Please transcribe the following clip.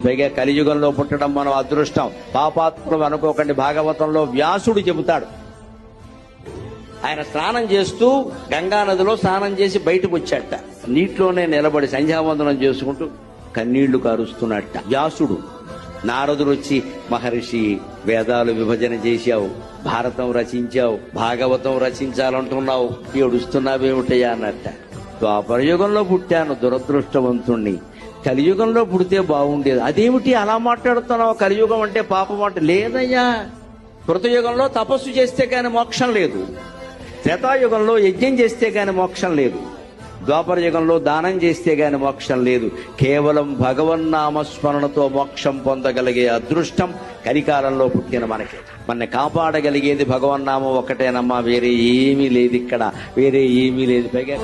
పైగా కలియుగంలో పుట్టడం మనం అదృష్టం. పాపాత్ములు అనుకోకండి. భాగవతంలో వ్యాసుడు చెబుతాడు, ఆయన స్నానం చేస్తూ గంగా నదిలో స్నానం చేసి బయటకు వచ్చాట. నీటిలోనే నిలబడి సంధ్యావందనం చేసుకుంటూ కన్నీళ్లు కారుస్తున్నట్ట వ్యాసుడు. నారదుడు వచ్చి, మహర్షి వేదాలు విభజన చేశావు, భారతం రచించావు, భాగవతం రచించాలంటున్నావు, ఏడుస్తున్నావేమిటయ్యా అన్నట్ట. ద్వాపరయుగంలో పుట్టాను, దురదృష్టవంతుణ్ణి. కలియుగంలో పుడితే బాగుండేది. అదేమిటి అలా మాట్లాడుతున్నావు? కలియుగం అంటే పాపం అంటే లేదయ్యా. కృతయుగంలో తపస్సు చేస్తే గాని మోక్షం లేదు, త్రేతాయుగంలో యజ్ఞం చేస్తే గాని మోక్షం లేదు, ద్వాపర యుగంలో దానం చేస్తే గాని మోక్షం లేదు. కేవలం భగవన్నామస్మరణతో మోక్షం పొందగలిగే అదృష్టం కలికాలంలో పుట్టిన మనకి. మన కాపాడగలిగేది భగవన్నామం ఒకటేనమ్మా, వేరే ఏమీ లేదు ఇక్కడ, వేరే ఏమీ లేదు. పైగా